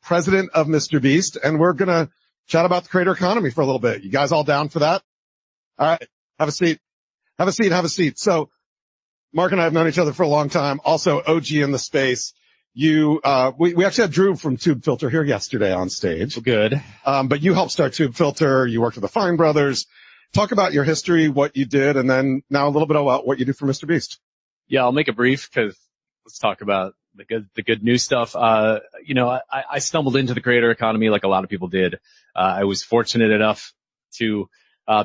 president of MrBeast, and we're going to chat about the creator economy for a little bit. You guys all down for that? All right. Have a seat. Have a seat. Have a seat. So Mark and I have known each other for a long time. Also OG in the space. We actually had Drew from Tube Filter here yesterday on stage. Good. But you helped start Tube Filter. You worked with the Fine Brothers. Talk about your history, what you did, and then now a little bit about what you do for MrBeast. Yeah, I'll make it brief because let's talk about the good new stuff. I stumbled into the creator economy like a lot of people did. I was fortunate enough to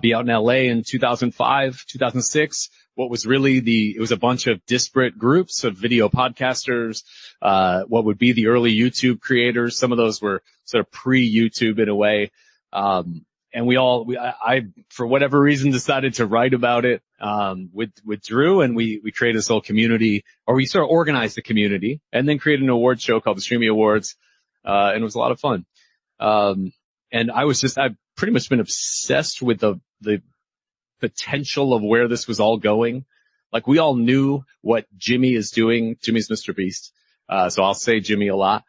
be out in LA in 2005, 2006. What was really it was a bunch of disparate groups of video podcasters, what would be the early YouTube creators. Some of those were sort of pre-YouTube in a way. And I, for whatever reason, decided to write about it, with Drew, and we created this whole community, or we sort of organized the community and then created an award show called the Streamy Awards. And it was a lot of fun. And I've pretty much been obsessed with the potential of where this was all going. Like, we all knew what Jimmy is doing. Jimmy's MrBeast. So I'll say Jimmy a lot.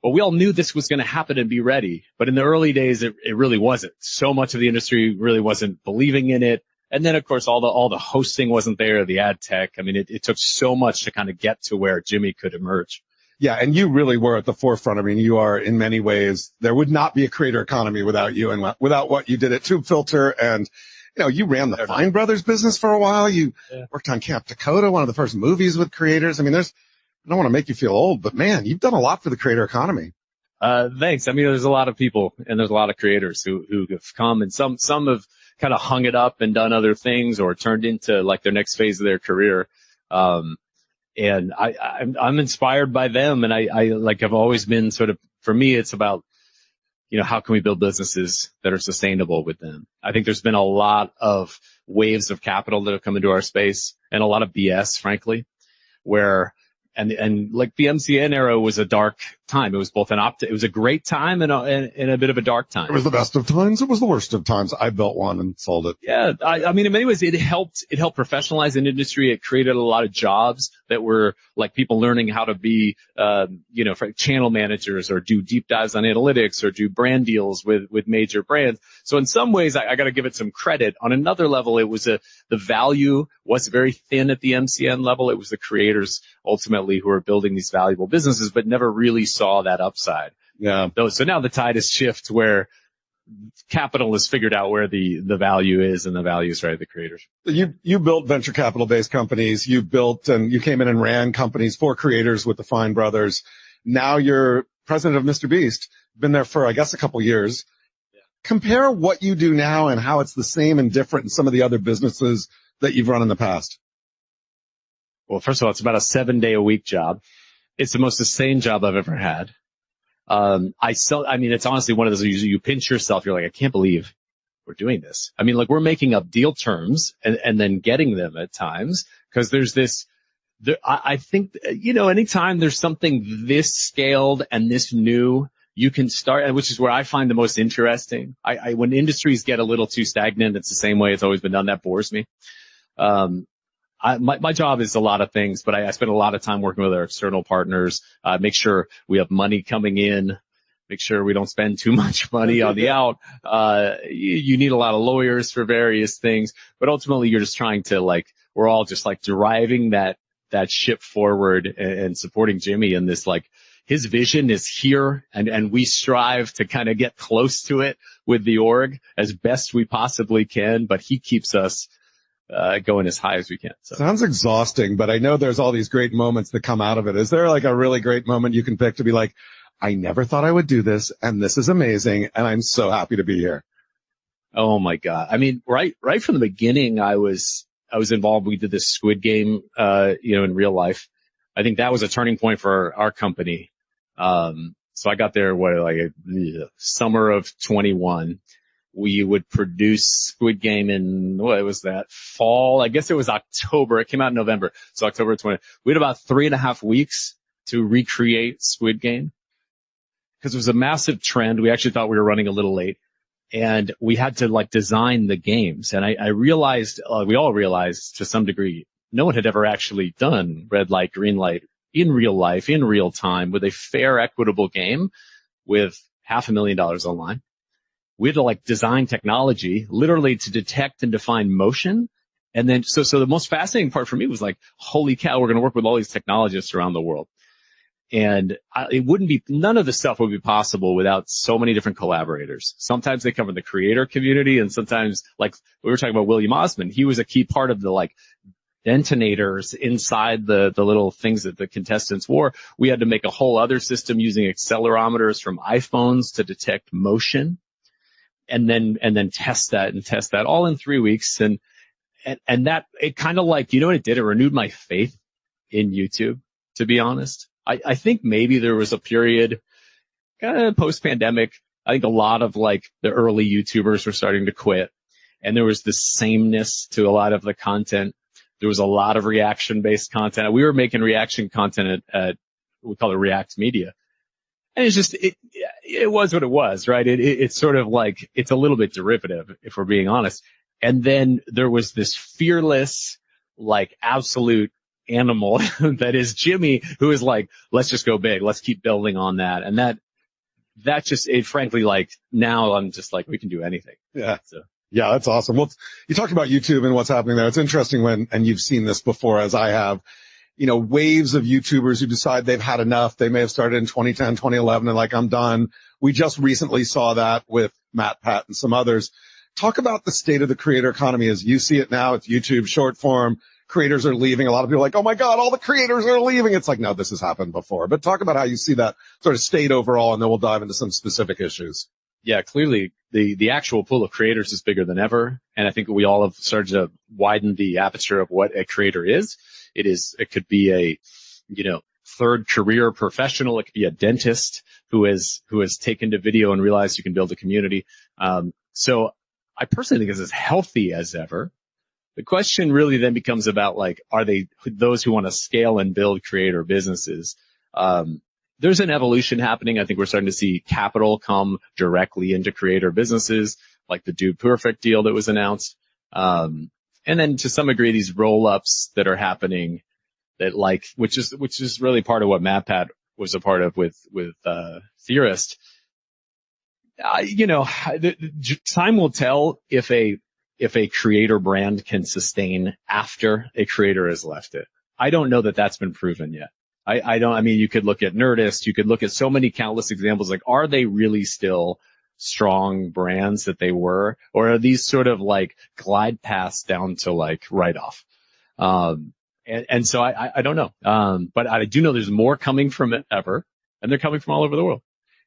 But we all knew this was going to happen and be ready. But in the early days, it really wasn't. So much of the industry really wasn't believing in it. And then, of course, all the hosting wasn't there, the ad tech. I mean, it took so much to kind of get to where Jimmy could emerge. Yeah, and you really were at the forefront. I mean, you are, in many ways, there would not be a creator economy without you and without what you did at Tube Filter. And, you ran the Fine Brothers business for a while. You worked on Camp Dakota, one of the first movies with creators. I mean, I don't want to make you feel old, but man, you've done a lot for the creator economy. Thanks. I mean, there's a lot of people and there's a lot of creators who have come, and some have kind of hung it up and done other things or turned into like their next phase of their career. And I'm inspired by them. And I've always been sort of, for me, it's about, how can we build businesses that are sustainable with them? I think there's been a lot of waves of capital that have come into our space, and a lot of BS, frankly, where, and like the MCN era was a dark time. It was both it was a great time and a bit of a dark time. It was the best of times. It was the worst of times. I built one and sold it. Yeah. I mean, in many ways, it helped professionalize an industry. It created a lot of jobs that were like people learning how to be, channel managers, or do deep dives on analytics, or do brand deals with major brands. So in some ways, I got to give it some credit. On another level, it was the value was very thin at the MCN level. It was the creators ultimately who are building these valuable businesses, but never really saw that upside. Yeah. So now the tide has shifted where capital has figured out where the value is, and the value is right at the creators. You built venture capital based companies. You built and you came in and ran companies for creators with the Fine Brothers. Now you're president of MrBeast. Been there for, I guess, a couple years. Yeah. Compare what you do now and how it's the same and different in some of the other businesses that you've run in the past. Well, first of all, it's about a 7-day-a-week job. It's the most sustained job I've ever had. It's honestly one of those, you pinch yourself. You're like, I can't believe we're doing this. I mean, like, we're making up deal terms and then getting them at times, because there's this, I think, anytime there's something this scaled and this new, you can start, which is where I find the most interesting. When industries get a little too stagnant, it's the same way it's always been done. That bores me. My job is a lot of things, but I spend a lot of time working with our external partners, make sure we have money coming in, make sure we don't spend too much money on the out. You need a lot of lawyers for various things, but ultimately you're just trying to, we're all just driving that ship forward and supporting Jimmy in this, his vision is here, and we strive to kind of get close to it with the org as best we possibly can, but he keeps us going as high as we can. So. Sounds exhausting, but I know there's all these great moments that come out of it. Is there a really great moment you can pick to be like, I never thought I would do this, and this is amazing, and I'm so happy to be here? Oh my God. I mean, right from the beginning, I was involved. We did this Squid Game, in real life. I think that was a turning point for our company. So I got there, summer of 21. We would produce Squid Game in, what was that, fall? I guess it was October. It came out in November. So October 20. We had about 3.5 weeks to recreate Squid Game, because it was a massive trend. We actually thought we were running a little late, and we had to design the games. And I realized, we all realized to some degree, no one had ever actually done red light, green light in real life, in real time, with a fair, equitable game with $500,000 online. We had to like design technology literally to detect and define motion. And then, so the most fascinating part for me was like, holy cow, we're going to work with all these technologists around the world. And none of this stuff would be possible without so many different collaborators. Sometimes they come from the creator community, and sometimes, like we were talking about William Osmond, he was a key part of the like detonators inside the little things that the contestants wore. We had to make a whole other system using accelerometers from iPhones to detect motion, and then test that all in 3 weeks. And that, it kind of like, you know what it did? It renewed my faith in YouTube, to be honest. I think maybe there was a period kind of post-pandemic. I think a lot of like the early YouTubers were starting to quit, and there was this sameness to a lot of the content. There was a lot of reaction-based content. We were making reaction content at we call it React Media. And it's just, it was what it was, right? It's sort of like, it's a little bit derivative, if we're being honest. And then there was this fearless, like absolute animal that is Jimmy, who is like, let's just go big. Let's keep building on that. And that just, frankly, like now I'm just like, we can do anything. Yeah. So. Yeah, that's awesome. Well, you talked about YouTube and what's happening there. It's interesting and you've seen this before as I have, waves of YouTubers who decide they've had enough. They may have started in 2010, 2011 and like, I'm done. We just recently saw that with Matt, Pat, and some others. Talk about the state of the creator economy as you see it now. It's YouTube short form. Creators are leaving. A lot of people are like, oh my God, all the creators are leaving. It's like, no, this has happened before. But talk about how you see that sort of state overall, and then we'll dive into some specific issues. Yeah, clearly the actual pool of creators is bigger than ever. And I think we all have started to widen the aperture of what a creator is. It could be a, third career professional. It could be a dentist who has taken to video and realized you can build a community. So I personally think it's as healthy as ever. The question really then becomes about like, are they those who want to scale and build creator businesses? There's an evolution happening. I think we're starting to see capital come directly into creator businesses, like the Dude Perfect deal that was announced. And then to some degree, these roll-ups that are happening that like, which is really part of what MatPat was a part of with Theorist. Time will tell if a creator brand can sustain after a creator has left it. I don't know that that's been proven yet. You could look at Nerdist, you could look at so many countless examples, like, are they really still strong brands that they were? Or are these sort of like glide paths down to like write-off? And so I don't know. But I do know there's more coming from it ever, and they're coming from all over the world.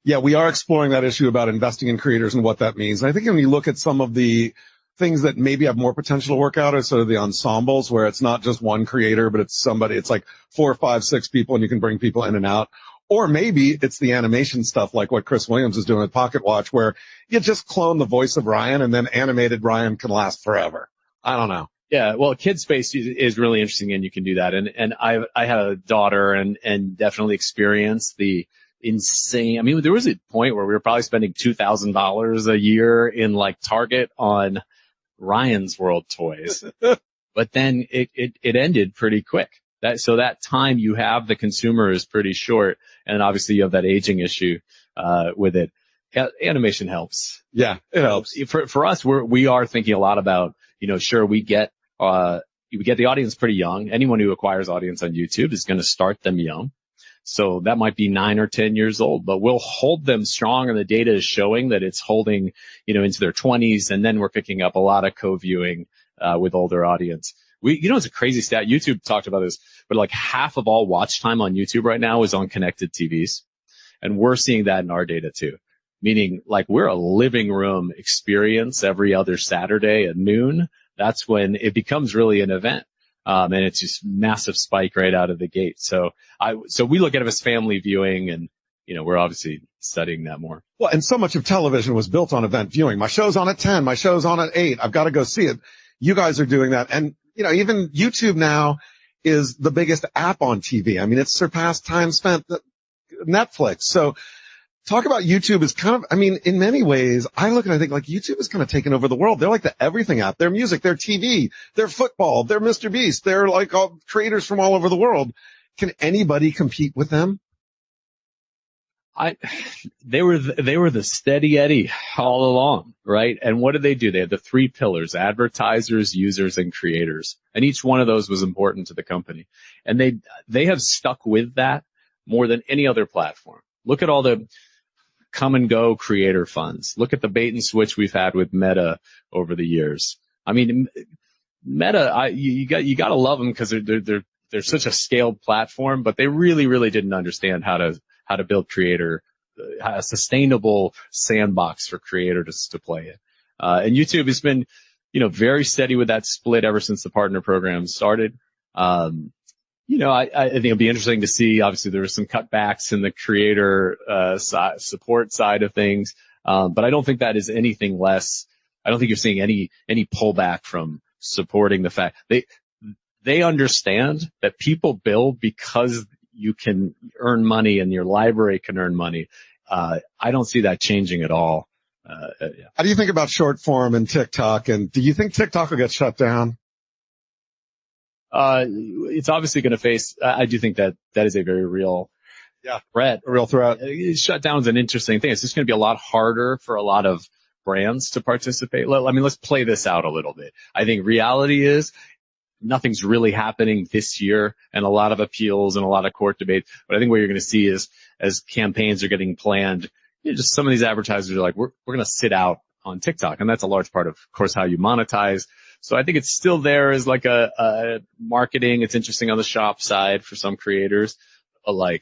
Yeah, we are exploring that issue about investing in creators and what that means. And I think when you look at some of the things that maybe have more potential to work out are sort of the ensembles where it's not just one creator, but it's like 4, 5, 6 people and you can bring people in and out. Or maybe it's the animation stuff like what Chris Williams is doing with Pocket Watch, where you just clone the voice of Ryan and then animated Ryan can last forever. I don't know. Yeah, well, Kid Space is really interesting, and you can do that. And I had a daughter and definitely experienced the insane. I mean, there was a point where we were probably spending $2,000 a year in like Target on Ryan's World toys, but then it ended pretty quick. So that time you have the consumer is pretty short, and obviously you have that aging issue with it. Animation helps. Yeah, it helps. For us, we are thinking a lot about, sure, we get the audience pretty young. Anyone who acquires audience on YouTube is going to start them young. So that might be 9 or 10 years old, but we'll hold them strong, and the data is showing that it's holding, into their 20s, and then we're picking up a lot of co-viewing with older audience. It's a crazy stat. YouTube talked about this, but like half of all watch time on YouTube right now is on connected TVs, and we're seeing that in our data too. Meaning, like, we're a living room experience every other Saturday at noon. That's when it becomes really an event. And it's just massive spike right out of the gate. So we look at it as family viewing, and, we're obviously studying that more. Well, and so much of television was built on event viewing. My show's on at 10, my show's on at 8. I've got to go see it. You guys are doing that. And, even YouTube now is the biggest app on TV. I mean, it's surpassed time spent Netflix. So talk about YouTube is kind of, in many ways, I look and I think like YouTube is kind of taking over the world. They're like the everything app. They're music, they're TV, they're football, they're MrBeast. They're like all creators from all over the world. Can anybody compete with them? They were the steady Eddie all along, right? And what did they do? They had the three pillars: advertisers, users, and creators. And each one of those was important to the company. And they have stuck with that more than any other platform. Look at all the come and go creator funds. Look at the bait and switch we've had with Meta over the years. I mean, Meta, you got to love them because they're such a scaled platform, but they really didn't understand how to build a sustainable sandbox for creators to play in. And YouTube has been, very steady with that split ever since the partner program started. I think it'll be interesting to see. Obviously, there were some cutbacks in the creator support side of things, but I don't think that is anything less. I don't think you're seeing any pullback from supporting the fact they understand that people build because you can earn money and your library can earn money. I don't see that changing at all. Yeah. How do you think about short form and TikTok? And do you think TikTok will get shut down? It's obviously going to face, I do think that is a very real threat. A real threat. Shutdown is an interesting thing. It's just going to be a lot harder for a lot of brands to participate. Let's play this out a little bit. I think reality is nothing's really happening this year and a lot of appeals and a lot of court debates. But I think what you're going to see is as campaigns are getting planned, just some of these advertisers are like, we're going to sit out on TikTok. And that's a large part of course, how you monetize. So I think it's still there as like a marketing. It's interesting on the shop side for some creators. But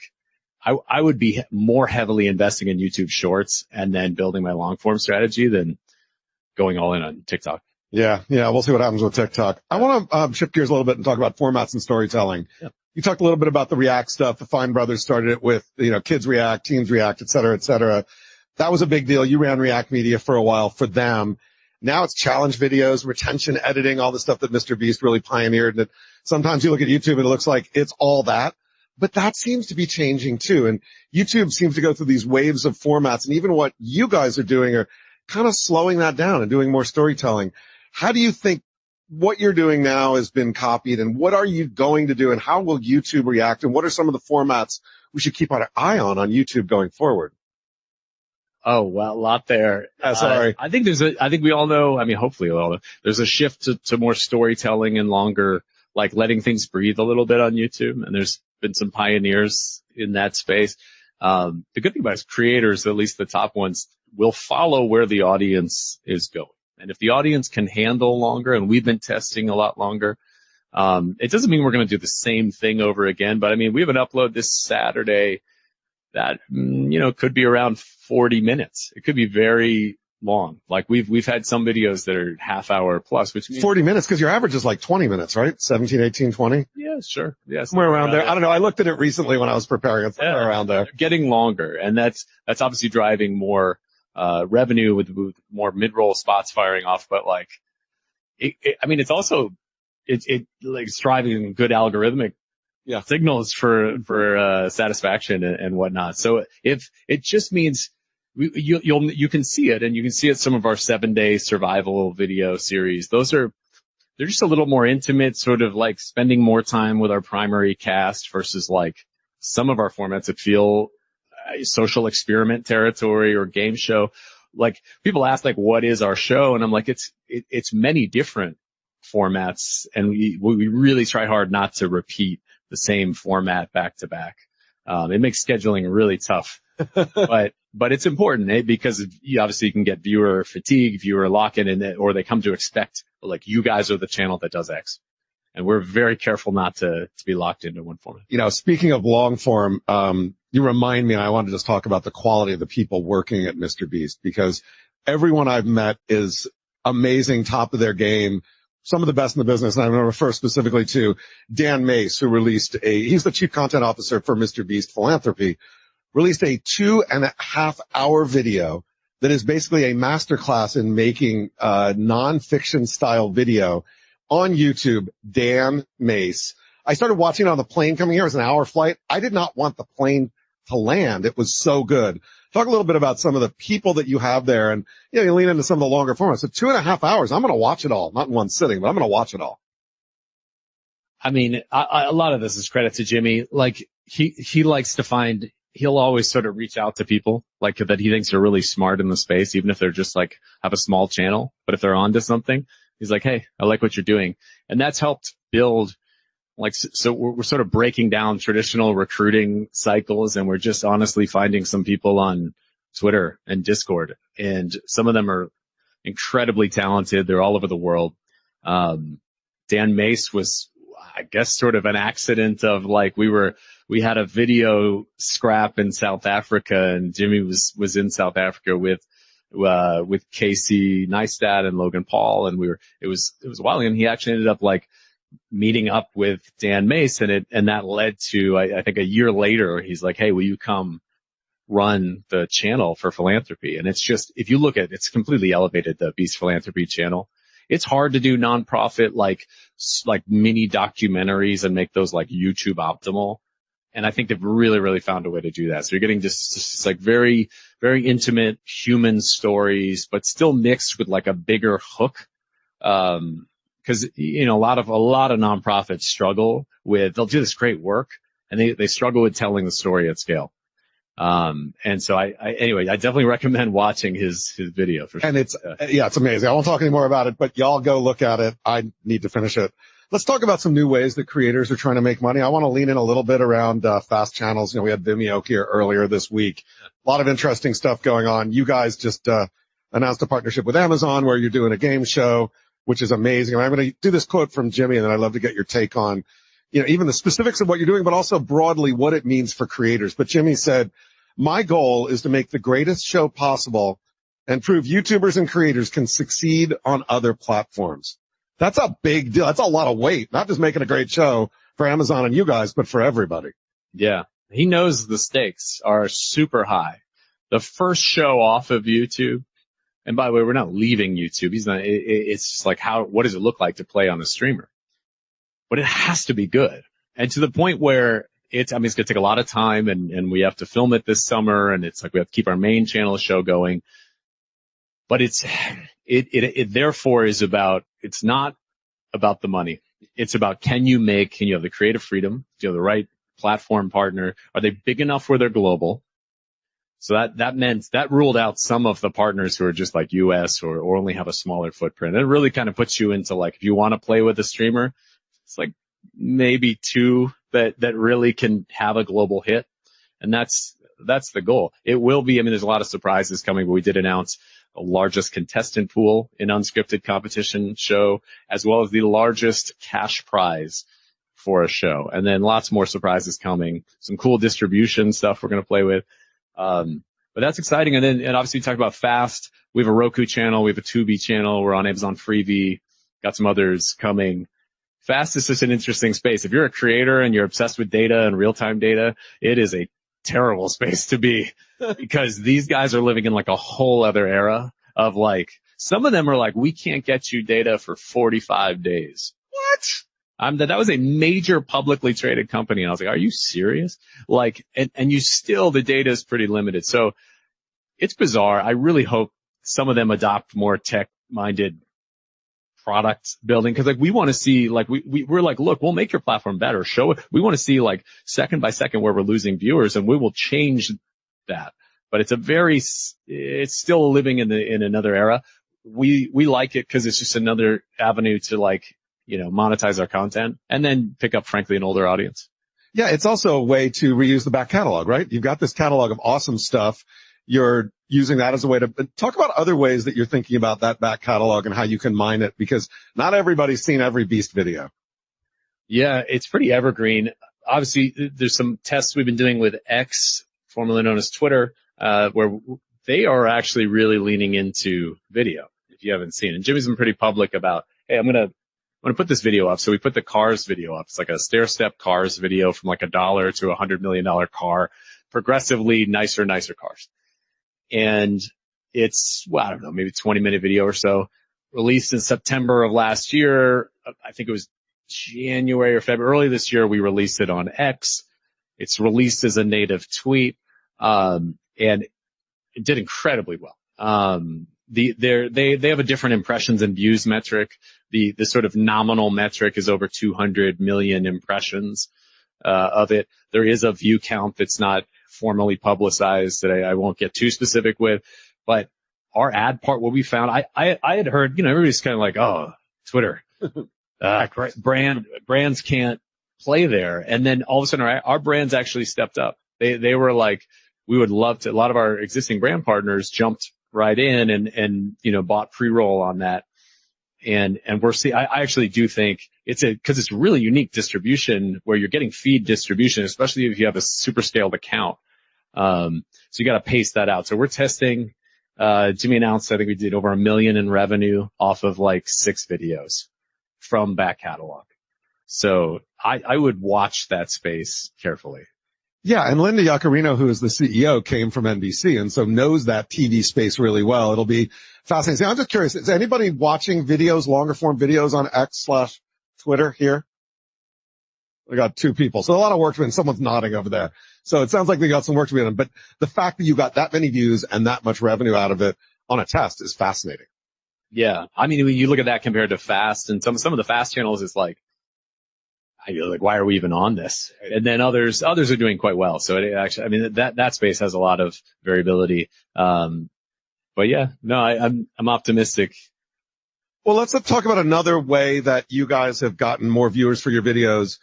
I would be more heavily investing in YouTube Shorts and then building my long form strategy than going all in on TikTok. Yeah. We'll see what happens with TikTok. I want to shift gears a little bit and talk about formats and storytelling. Yeah. You talked a little bit about the React stuff. The Fine Brothers started it with, Kids React, Teens React, et cetera, et cetera. That was a big deal. You ran React Media for a while for them. Now it's challenge videos, retention editing, all the stuff that MrBeast really pioneered. And sometimes you look at YouTube and it looks like it's all that. But that seems to be changing too. And YouTube seems to go through these waves of formats. And even what you guys are doing are kind of slowing that down and doing more storytelling. How do you think what you're doing now has been copied? And what are you going to do? And how will YouTube react? And what are some of the formats we should keep our eye on YouTube going forward? Oh, well, a lot there. Sorry. I think we all know, hopefully we all know, there's a shift to more storytelling and longer, like letting things breathe a little bit on YouTube. And there's been some pioneers in that space. The good thing about it is creators, at least the top ones, will follow where the audience is going. And if the audience can handle longer, and we've been testing a lot longer, it doesn't mean we're going to do the same thing over again. But we have an upload this Saturday that, could be around 40 minutes. It could be very long. Like we've had some videos that are half hour plus, which means 40 minutes because your average is like 20 minutes, right? 17, 18, 20. Yeah, sure. Yeah. Somewhere around there. I don't know. I looked at it recently when I was preparing. It's somewhere around there. Getting longer. And that's obviously driving more revenue with more mid-roll spots firing off. But it's also, it's driving good algorithmic signals for satisfaction and whatnot. So if it just means you can see it, and you can see it some of our 7-day survival video series. They're just a little more intimate, sort of like spending more time with our primary cast versus like some of our formats that feel social experiment territory or game show. Like people ask like, what is our show? And I'm like, it's many different formats, and we really try hard not to repeat the same format back to back. It makes scheduling really tough, but it's important, because you obviously can get viewer fatigue, viewer lock-in, or they come to expect like you guys are the channel that does X. And we're very careful not to be locked into one format. Speaking of long form, you remind me, and I wanted to just talk about the quality of the people working at MrBeast, because everyone I've met is amazing, top of their game, some of the best in the business. And I'm going to refer specifically to Dan Mace, who he's the chief content officer for MrBeast Philanthropy, released a 2.5-hour video that is basically a masterclass in making nonfiction style video on YouTube. Dan Mace. I started watching it on the plane coming here. It was an hour flight. I did not want the plane to land. It was so good. Talk a little bit about some of the people that you have there, and you lean into some of the longer formats. So 2.5 hours. I'm going to watch it all, not in one sitting, but I'm going to watch it all. A lot of this is credit to Jimmy. Like he likes to find he'll always sort of reach out to people like that he thinks are really smart in the space, even if they're just like have a small channel. But if they're onto something, he's like, hey, I like what you're doing. And that's helped build, like, so we're sort of breaking down traditional recruiting cycles, and we're just honestly finding some people on Twitter and Discord, and some of them are incredibly talented. They're all over the world. Dan Mace was, I guess, sort of an accident of like, we had a video scrap in South Africa, and Jimmy was in South Africa with Casey Neistat and Logan Paul, and it was a while ago, and he actually ended up like meeting up with Dan Mace, and that led to, I think a year later, he's like, hey, will you come run the channel for philanthropy? And it's just, if you look at, it's completely elevated the Beast Philanthropy channel. It's hard to do nonprofit, like mini documentaries and make those like YouTube optimal. And I think they've really, really found a way to do that. So you're getting just like very, very intimate human stories, but still mixed with like a bigger hook. Cause, you know, a lot of nonprofits struggle with, they'll do this great work and they struggle with telling the story at scale. And so anyway, I definitely recommend watching his video for sure. And it's amazing. I won't talk any more about it, but y'all go look at it. I need to finish it. Let's talk about some new ways that creators are trying to make money. I want to lean in a little bit around fast channels. You know, we had Vimeo here earlier this week. A lot of interesting stuff going on. You guys just announced a partnership with Amazon where you're doing a game show, which is amazing. And I'm going to do this quote from Jimmy, and then I'd love to get your take on, you know, even the specifics of what you're doing, but also broadly what it means for creators. But Jimmy said, my goal is to make the greatest show possible and prove YouTubers and creators can succeed on other platforms. That's a big deal. That's a lot of weight, not just making a great show for Amazon and you guys, but for everybody. Yeah. He knows the stakes are super high. The first show off of YouTube, and by the way, we're not leaving YouTube. It's just like, what does it look like to play on a streamer? But it has to be good. And to the point where it's going to take a lot of time, and we have to film it this summer, and it's like we have to keep our main channel show going. But it therefore is about, it's not about the money. It's about, can you have the creative freedom? Do you have the right platform partner? Are they big enough where they're global? So that ruled out some of the partners who are just like US or only have a smaller footprint. It really kind of puts you into like, if you want to play with a streamer, it's like maybe two that really can have a global hit. And that's the goal. It will be, there's a lot of surprises coming, but we did announce the largest contestant pool in unscripted competition show, as well as the largest cash prize for a show. And then lots more surprises coming, some cool distribution stuff we're going to play with. But that's exciting. And obviously we talked about Fast. We have a Roku channel. We have a Tubi channel. We're on Amazon Freevee. Got some others coming. Fast is such an interesting space. If you're a creator and you're obsessed with data and real-time data, it is a terrible space to be because these guys are living in like a whole other era of like, some of them are like, we can't get you data for 45 days. What? That was a major publicly traded company. And I was like, are you serious? Like, and you still, the data is pretty limited. So it's bizarre. I really hope some of them adopt more tech-minded product building, because like we want to see, like we're like, look, we'll make your platform better. Show it. We want to see like second by second where we're losing viewers, and we will change that. But it's still living in another era. We like it because it's just another avenue to like, monetize our content and then pick up, frankly, an older audience. Yeah, it's also a way to reuse the back catalog, right? You've got this catalog of awesome stuff. You're using that as a way to talk about other ways that you're thinking about that back catalog and how you can mine it, because not everybody's seen every Beast video. Yeah, it's pretty evergreen. Obviously, there's some tests we've been doing with X, formerly known as Twitter, where they are actually really leaning into video, if you haven't seen. And Jimmy's been pretty public about, hey, I'm going to put this video up. So we put the Cars video up. It's like a stair-step Cars video from like $1 to $100 million car, progressively nicer cars. And it's, I don't know, maybe 20-minute video or so, released in September of last year. I think it was January or February. Early this year, we released it on X. It's released as a native tweet, and it did incredibly well. They have a different impressions and views metric. The sort of nominal metric is over 200 million impressions of it. There is a view count that's not formally publicized that I won't get too specific with, but our ad part, what we found, I had heard, you know, everybody's kind of like, oh, Twitter, brands can't play there. And then all of a sudden our brands actually stepped up. They were like, we would love to, a lot of our existing brand partners jumped right in and, you know, bought pre-roll on that. And we're seeing, I actually do think cause it's really unique distribution where you're getting feed distribution, especially if you have a super scaled account. So you got to pace that out. So we're testing, Jimmy announced, I think we did over $1 million in revenue off of like 6 videos from back catalog. So I would watch that space carefully. Yeah, and Linda Yaccarino, who is the CEO, came from NBC and so knows that TV space really well. It'll be fascinating. I'm just curious, is anybody watching videos, longer form videos on X/Twitter here? We got 2 people. So a lot of work to be done. Someone's nodding over there. So it sounds like we got some work to be done. But the fact that you got that many views and that much revenue out of it on a test is fascinating. Yeah. I mean, when you look at that compared to Fast and some of the Fast channels, it's like, why are we even on this? And then others are doing quite well. So it actually, I mean, that space has a lot of variability. But yeah, no, I'm optimistic. Well, let's talk about another way that you guys have gotten more viewers for your videos,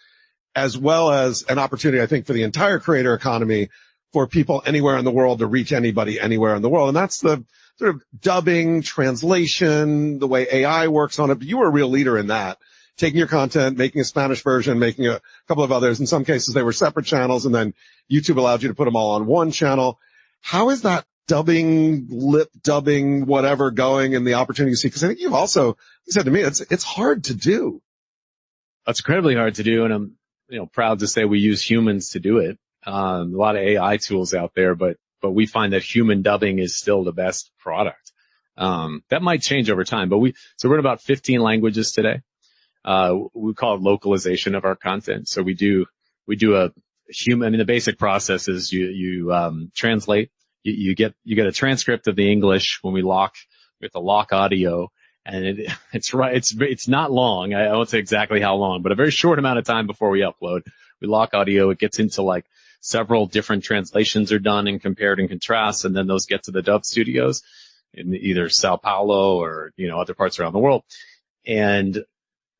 as well as an opportunity, I think, for the entire creator economy for people anywhere in the world to reach anybody anywhere in the world. And that's the sort of dubbing, translation, the way AI works on it. But you were a real leader in that. Taking your content, making a Spanish version, making a couple of others. In some cases, they were separate channels, and then YouTube allowed you to put them all on one channel. How is that dubbing, lip dubbing, whatever going and the opportunity you see? Because I think you said to me, it's hard to do. It's incredibly hard to do, and I'm, you know, proud to say we use humans to do it. A lot of AI tools out there, but we find that human dubbing is still the best product. That might change over time, but so we're in about 15 languages today. We call it localization of our content. So we do a human, I mean, the basic process is you translate, you get a transcript of the English when we lock with the lock audio. And it's not long. I won't say exactly how long, but a very short amount of time before we upload. We lock audio. It gets into like several different translations are done and compared and contrast. And then those get to the dub studios in either Sao Paulo or, you know, other parts around the world. And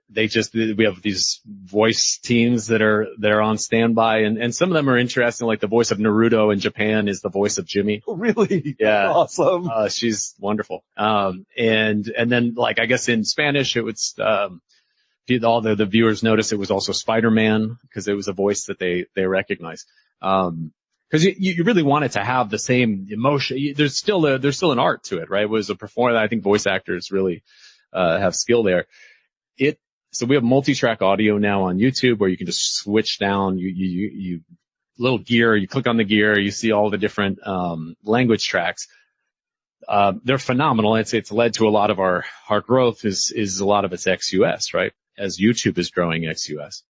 we have these voice teams that are on standby, and some of them are interesting, like the voice of Naruto in Japan is the voice of Jimmy. Oh, really? Yeah. Awesome. She's wonderful. And then like, I guess in Spanish, it was, all the viewers noticed it was also Spider-Man because it was a voice that they recognize. Cause you really want it to have the same emotion. There's still an art to it, right? It was a performer. I think voice actors really, have skill there. So we have multi-track audio now on YouTube where you can just switch down, you little gear, you click on the gear, you see all the different, language tracks. They're phenomenal. It's led to a lot of our growth is a lot of it's ex-US, right? As YouTube is growing ex-US.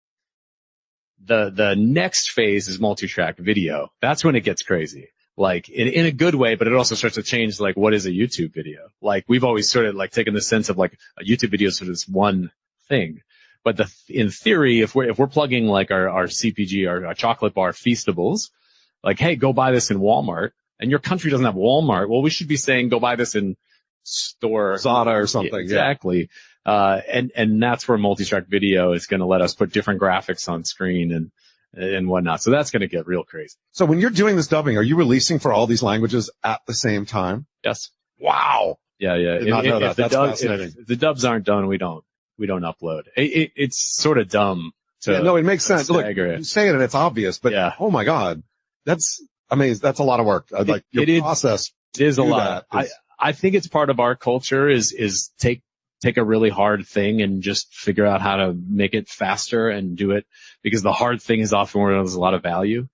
The next phase is multi-track video. That's when it gets crazy. Like in a good way, but it also starts to change like what is a YouTube video? Like we've always sort of like taken the sense of like a YouTube video is sort of this one thing. But in theory, if we're plugging like our CPG, our chocolate bar Feastables, like, hey, go buy this in Walmart, and your country doesn't have Walmart, well, we should be saying go buy this in store Zada or something. Exactly. Yeah. And that's where multi-track video is going to let us put different graphics on screen and whatnot. So that's going to get real crazy. So when you're doing this dubbing, are you releasing for all these languages at the same time? Yes. Wow. Yeah. Did not know that. That's fascinating. If the dubs aren't done, we don't upload. It's sort of dumb to. Yeah, no, it makes sense. Look, you say it and it's obvious, but yeah. Oh my God. That's amazing. That's a lot of work. Like your process. It is a lot. I think it's part of our culture is take a really hard thing and just figure out how to make it faster and do it because the hard thing is often where there's a lot of value.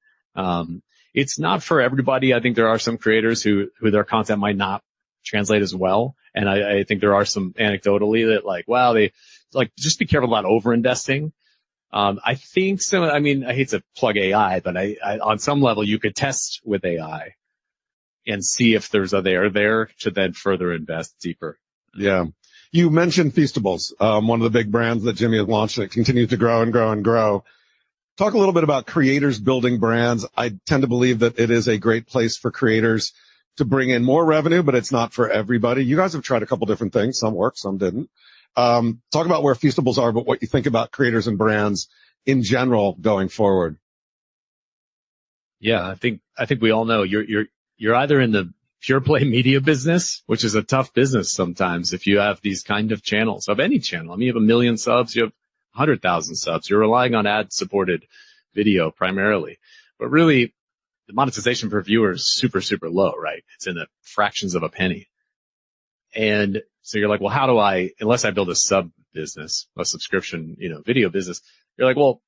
It's not for everybody. I think there are some creators who their content might not translate as well. And I think there are some anecdotally that like, wow, they like just be careful about over-investing. I think so. I mean, I hate to plug AI, but I on some level you could test with AI and see if there's a there to then further invest deeper. Yeah. You mentioned Feastables, one of the big brands that Jimmy has launched that continues to grow and grow and grow. Talk a little bit about creators building brands. I tend to believe that it is a great place for creators to bring in more revenue, but it's not for everybody. You guys have tried a couple different things. Some worked, some didn't. Talk about where Feastables are, but what you think about creators and brands in general going forward. Yeah, I think we all know you're either in the pure play media business, which is a tough business sometimes if you have these kind of channels, of any channel. I mean, you have 1 million subs, you have 100,000 subs. You're relying on ad-supported video primarily. But really, the monetization per viewer is super, super low, right? It's in the fractions of a penny. And so you're like, well, how do unless I build a sub business, a subscription, video business, you're like, well,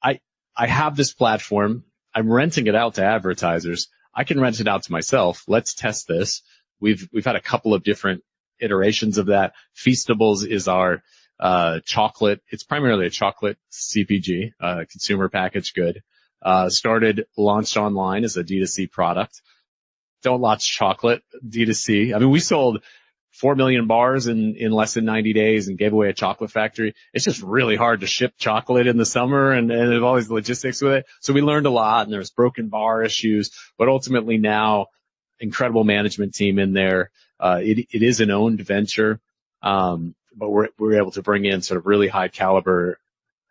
I have this platform. I'm renting it out to advertisers. I can rent it out to myself. Let's test this. We've had a couple of different iterations of that. Feastables is our chocolate. It's primarily a chocolate CPG, consumer packaged good. Launched online as a D2C product. Don't launch chocolate D2C. I mean, we sold 4 million bars in less than 90 days and gave away a chocolate factory. It's just really hard to ship chocolate in the summer and there's all these logistics with it. So we learned a lot and there's broken bar issues, but ultimately now incredible management team in there. It is an owned venture. But we're able to bring in sort of really high caliber,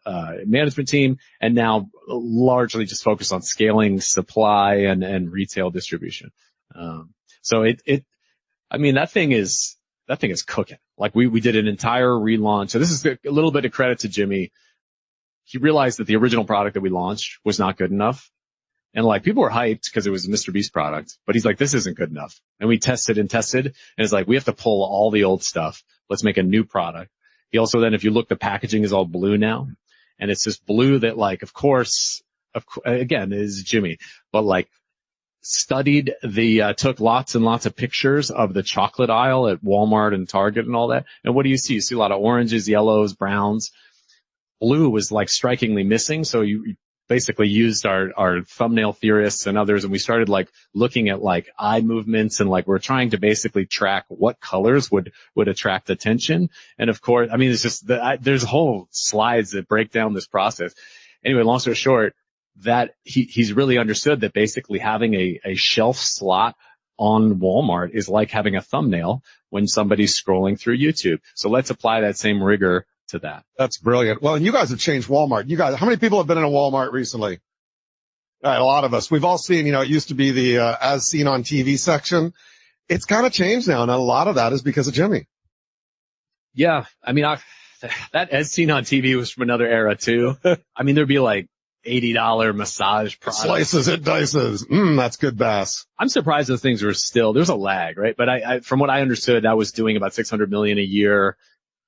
management team and now largely just focus on scaling supply and retail distribution. So I mean, that thing is cooking. Like we did an entire relaunch. So this is a little bit of credit to Jimmy. He realized that the original product that we launched was not good enough. And like people were hyped because it was a MrBeast product, but he's like, this isn't good enough. And we tested and it's like, we have to pull all the old stuff. Let's make a new product. He also then, if you look, the packaging is all blue now. And it's this blue that like, of course, again, is Jimmy, but like, took lots and lots of pictures of the chocolate aisle at Walmart and Target and all that. And what do you see? You see a lot of oranges, yellows, browns. Blue was like strikingly missing. So you basically used our thumbnail theorists and others. And we started like looking at like eye movements and like we're trying to basically track what colors would attract attention. And of course, I mean, it's just there's whole slides that break down this process. Anyway, long story short, that he's really understood that basically having a shelf slot on Walmart is like having a thumbnail when somebody's scrolling through YouTube. So let's apply that same rigor to that. That's brilliant. Well, and you guys have changed Walmart. You guys, how many people have been in a Walmart recently? All right, a lot of us. We've all seen, it used to be the as seen on TV section. It's kind of changed now, and a lot of that is because of Jimmy. Yeah, I mean, that as seen on TV was from another era too. I mean, there'd be like $80 massage products. Slices and dices. That's good bass. I'm surprised those things were still, there's a lag, right? But I from what I understood, I was doing about 600 million a year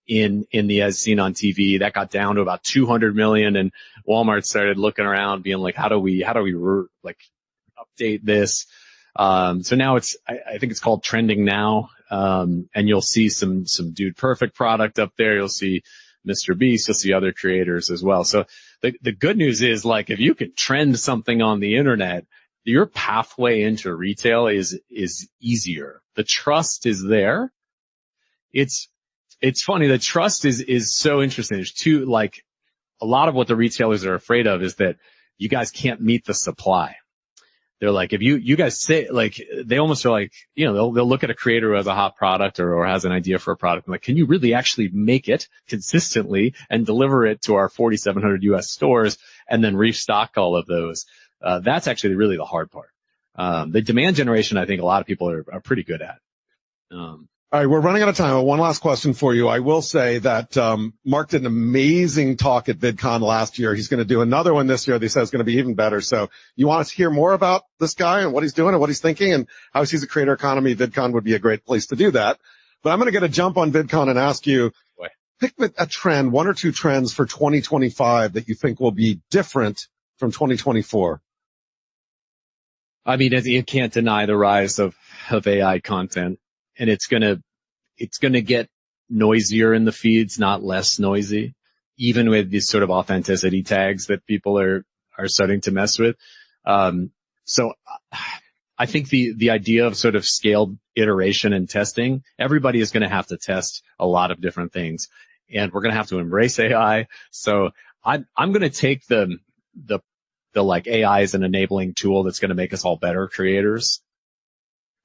in the as seen on TV. That got down to about 200 million and Walmart started looking around being like, how do we like update this? So now I think it's called trending now. And you'll see some Dude Perfect product up there. You'll see MrBeast. You'll see other creators as well. So the good news is like, if you can trend something on the internet, your pathway into retail is easier. The trust is there. It's funny. The trust is so interesting. There's two, like a lot of what the retailers are afraid of is that you guys can't meet the supply. They're like, if you guys say, like, they almost are like, they'll look at a creator who has a hot product or has an idea for a product. Like, can you really actually make it consistently and deliver it to our 4,700 US stores and then restock all of those? That's actually really the hard part. The demand generation, I think a lot of people are pretty good at. All right, we're running out of time. One last question for you. I will say that Marc did an amazing talk at VidCon last year. He's going to do another one this year. They said it's going to be even better. So you want us to hear more about this guy and what he's doing and what he's thinking and how he sees the creator economy? VidCon would be a great place to do that. But I'm going to get a jump on VidCon and ask you, pick a trend, one or two trends for 2025 that you think will be different from 2024. I mean, you can't deny the rise of AI content. And it's gonna get noisier in the feeds, not less noisy, even with these sort of authenticity tags that people are starting to mess with. So I think the idea of sort of scaled iteration and testing, everybody is going to have to test a lot of different things and we're going to have to embrace AI. So I'm going to take the like AI is an enabling tool that's going to make us all better creators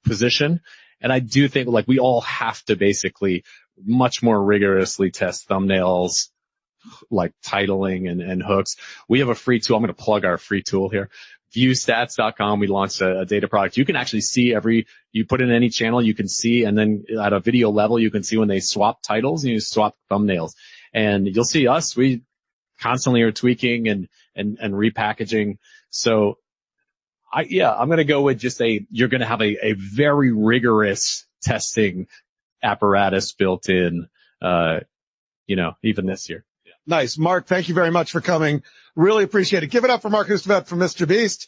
position. And I do think like we all have to basically much more rigorously test thumbnails, like titling and hooks. We have a free tool. I'm going to plug our free tool here. Viewstats.com. We launched a data product. You can actually see you put in any channel, you can see, and then at a video level, you can see when they swap titles and you swap thumbnails. And you'll see us, we constantly are tweaking and repackaging. So I'm going to go with just you're going to have a very rigorous testing apparatus built in, even this year. Nice. Marc, thank you very much for coming. Really appreciate it. Give it up for Marc Hustvedt from MrBeast.